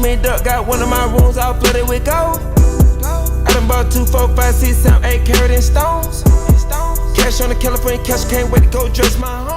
me duck, got one of my rooms all flooded with gold. I done bought 2, 4, 5, 6, 7, 8 carat in stones. Cash on the California cash, can't wait to go dress my home.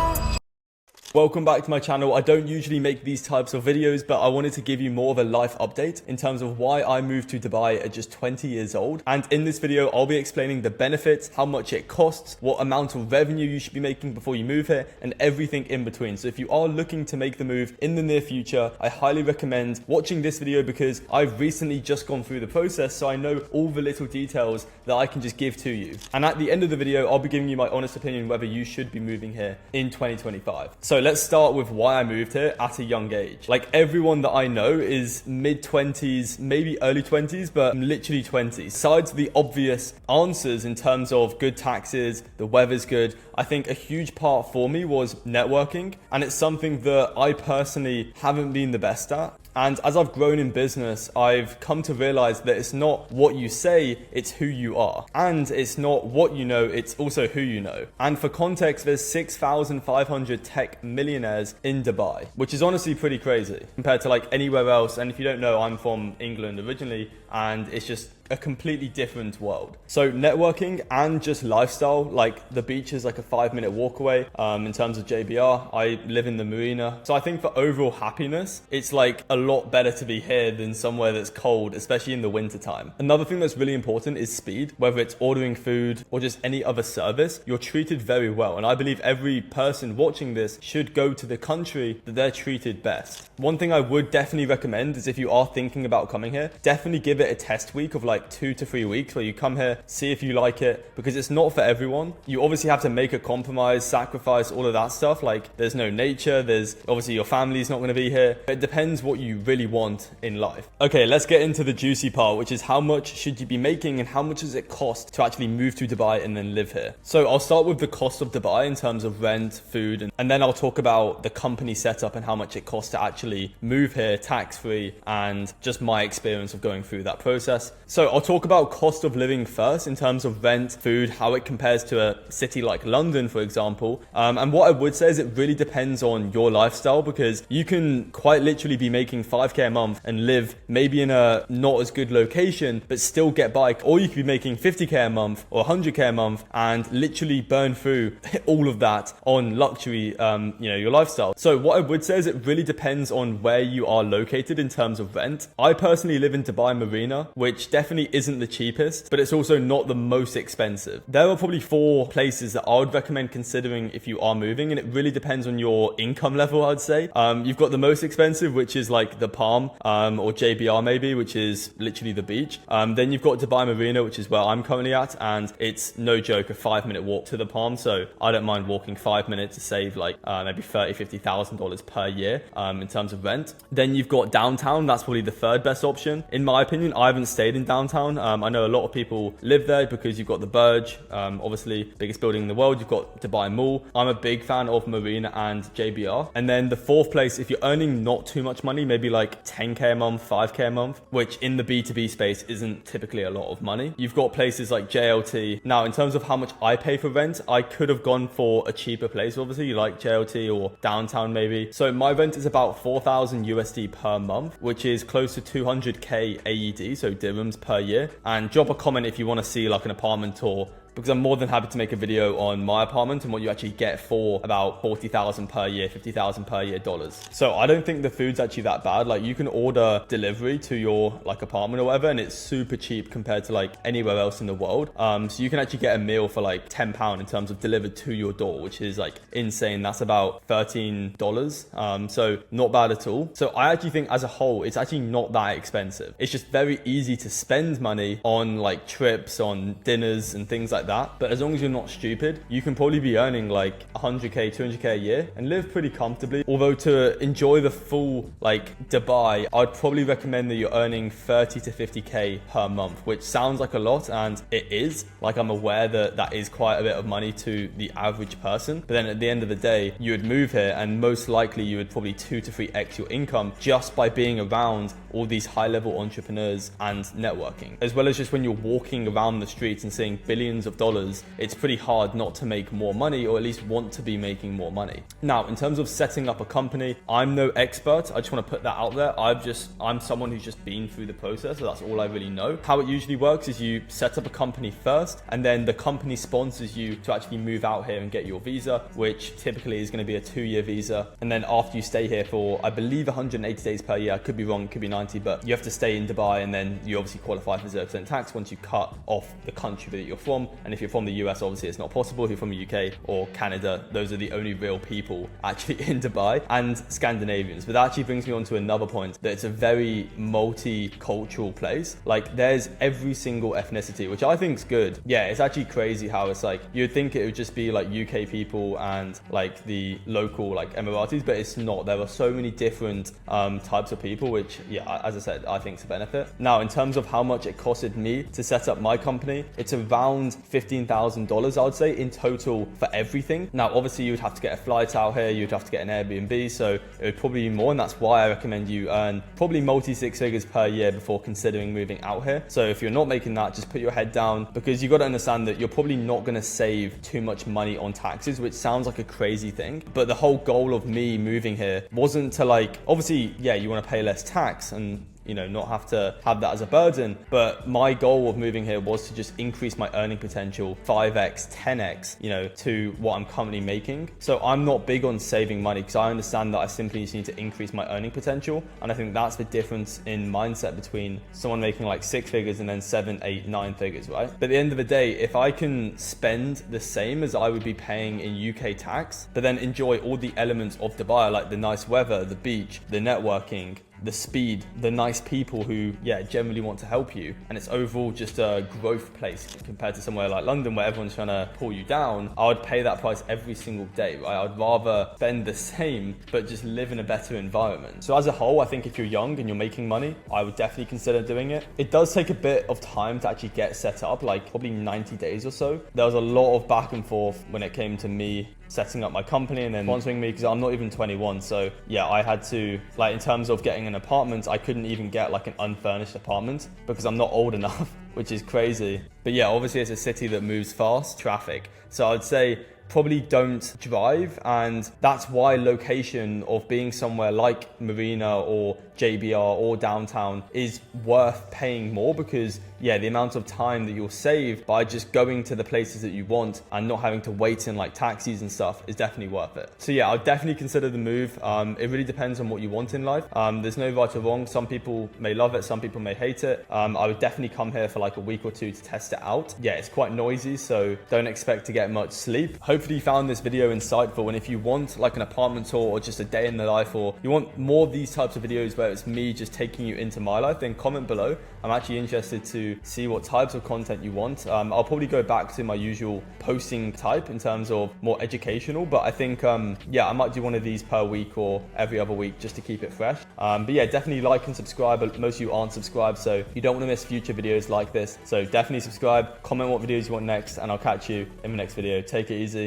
Welcome back to my channel. I don't usually make these types of videos, but I wanted to give you more of a life update in terms of why I moved to Dubai at just 20 years old. And in this video, I'll be explaining the benefits, how much it costs, what amount of revenue you should be making before you move here, and everything in between. So if you are looking to make the move in the near future, I highly recommend watching this video because I've recently just gone through the process, so I know all the little details that I can just give to you. And at the end of the video, I'll be giving you my honest opinion whether you should be moving here in 2025. So let's start with why I moved here at a young age. Like everyone that I know is mid-20s, maybe early 20s, but I'm literally 20s. Besides the obvious answers in terms of good taxes, the weather's good, I think a huge part for me was networking. And it's something that I personally haven't been the best at. And as I've grown in business, I've come to realize that it's not what you say, it's who you are. And it's not what you know, it's also who you know. And for context, there's 6,500 tech millionaires in Dubai, which is honestly pretty crazy compared to like anywhere else. And if you don't know, I'm from England originally, and it's just a completely different world. So networking and just lifestyle, like the beach is like a 5-minute walk away. In terms of JBR, I live in the marina. So I think for overall happiness, it's like a lot better to be here than somewhere that's cold, especially in the winter time. Another thing that's really important is speed. Whether it's ordering food or just any other service, you're treated very well. And I believe every person watching this should go to the country that they're treated best. One thing I would definitely recommend is if you are thinking about coming here, definitely give it a test week of like 2 to 3 weeks where you come here, see if you like it, because it's not for everyone. You obviously have to make a compromise, sacrifice, all of that stuff. Like there's no nature, there's obviously your family's not going to be here. It depends what you really want in life. Okay, let's get into the juicy part, which is how much should you be making and how much does it cost to actually move to Dubai and then live here. So I'll start with the cost of Dubai in terms of rent, food, and then I'll talk about the company setup and how much it costs to actually move here tax-free and just my experience of going through that process. So I'll talk about cost of living first in terms of rent, food, how it compares to a city like London, for example. And what I would say is it really depends on your lifestyle, because you can quite literally be making 5K a month and live maybe in a not as good location, but still get by. Or you could be making 50K a month or 100K a month and literally burn through all of that on luxury, your lifestyle. So what I would say is it really depends on where you are located in terms of rent. I personally live in Dubai Marina, which definitely isn't the cheapest, but it's also not the most expensive. There are probably 4 places that I would recommend considering if you are moving, and it really depends on your income level, I'd say. You've got the most expensive, which is like the Palm, or JBR maybe, which is literally the beach. Then you've got Dubai Marina, which is where I'm currently at, and it's no joke, a 5-minute walk to the Palm. So I don't mind walking 5 minutes to save like maybe $30,000-$50,000 per year in terms of rent. Then you've got downtown. That's probably the third best option. In my opinion, I haven't stayed in downtown. I know a lot of people live there because you've got the Burj, obviously biggest building in the world. You've got Dubai Mall. I'm a big fan of Marina and JBR. And then the fourth place, if you're earning not too much money, maybe like 10K a month, 5K a month, which in the B2B space isn't typically a lot of money. You've got places like JLT. Now, in terms of how much I pay for rent, I could have gone for a cheaper place, obviously, like JLT or downtown maybe. So my rent is about 4,000 USD per month, which is close to 200K AED, so dirhams per year. And drop a comment if you want to see like an apartment tour, because I'm more than happy to make a video on my apartment and what you actually get for about 40,000 per year, 50,000 per year dollars. So I don't think the food's actually that bad. Like you can order delivery to your like apartment or whatever, and it's super cheap compared to like anywhere else in the world. So you can actually get a meal for like £10 in terms of delivered to your door, which is like insane. That's about $13. So not bad at all. So I actually think as a whole, it's actually not that expensive. It's just very easy to spend money on like trips, on dinners and things like that. But as long as you're not stupid, you can probably be earning like 100K, 200K a year and live pretty comfortably. Although to enjoy the full like Dubai, I'd probably recommend that you're earning 30 to 50K per month, which sounds like a lot, and it is. Like I'm aware that that is quite a bit of money to the average person. But then at the end of the day, you would move here and most likely you would probably 2 to 3x your income just by being around all these high level entrepreneurs and networking, as well as just when you're walking around the streets and seeing billions of of dollars, it's pretty hard not to make more money, or at least want to be making more money. Now, in terms of setting up a company, I'm no expert. I just want to put that out there. I'm someone who's just been through the process, so that's all I really know. How it usually works is you set up a company first, and then the company sponsors you to actually move out here and get your visa, which typically is going to be a 2-year visa. And then after you stay here for, I believe, 180 days per year, I could be wrong, could be 90, but you have to stay in Dubai, and then you obviously qualify for 0% tax once you cut off the country that you're from. And if you're from the US, obviously it's not possible. If you're from the UK or Canada, those are the only real people actually in Dubai, and Scandinavians. But that actually brings me on to another point, that it's a very multicultural place. Like, there's every single ethnicity, which I think is good. Yeah, it's actually crazy how it's like, you'd think it would just be like UK people and like the local like Emiratis, but it's not. There are so many different types of people, which, yeah, as I said, I think is a benefit. Now, in terms of how much it costed me to set up my company, it's around $15,000, I would say, in total for everything. Now, obviously, you would have to get a flight out here, you'd have to get an Airbnb, so it would probably be more, and that's why I recommend you earn probably multi-six figures per year before considering moving out here. So if you're not making that, just put your head down, because you got to understand that you're probably not going to save too much money on taxes, which sounds like a crazy thing, but the whole goal of me moving here wasn't to, like, obviously, yeah, you want to pay less tax and, you know, not have to have that as a burden. But my goal of moving here was to just increase my earning potential 5x, 10x, you know, to what I'm currently making. So I'm not big on saving money, because I understand that I simply just need to increase my earning potential. And I think that's the difference in mindset between someone making like 6 figures and then 7, 8, 9 figures, right? But at the end of the day, if I can spend the same as I would be paying in UK tax, but then enjoy all the elements of Dubai, like the nice weather, the beach, the networking, the speed, the nice people who, yeah, generally want to help you, and it's overall just a growth place compared to somewhere like London where everyone's trying to pull you down, I would pay that price every single day, right? I'd rather spend the same but just live in a better environment. So as a whole, I think if you're young and you're making money, I would definitely consider doing it. It does take a bit of time to actually get set up, like probably 90 days or so. There was a lot of back and forth when it came to me setting up my company and then sponsoring me, because I'm not even 21. So yeah, I had to, like, in terms of getting an apartment, I couldn't even get like an unfurnished apartment because I'm not old enough, which is crazy. But yeah, obviously it's a city that moves fast, traffic. So I'd say probably don't drive, and that's why location of being somewhere like Marina or JBR or downtown is worth paying more, because yeah, the amount of time that you'll save by just going to the places that you want and not having to wait in like taxis and stuff is definitely worth it. So yeah, I'd definitely consider the move. It really depends on what you want in life. There's no right or wrong. Some people may love it, some people may hate it. I would definitely come here for like a week or two to test it out. Yeah, it's quite noisy, so don't expect to get much sleep. Hopefully you found this video insightful, and if you want like an apartment tour or just a day in the life, or you want more of these types of videos where it's me just taking you into my life, then comment below. I'm actually interested to see what types of content you want. I'll probably go back to my usual posting type in terms of more educational, but I think, yeah, I might do one of these per week or every other week just to keep it fresh. But yeah, definitely like and subscribe. Most of you aren't subscribed, so you don't want to miss future videos like this. So definitely subscribe, comment what videos you want next, and I'll catch you in the next video. Take it easy.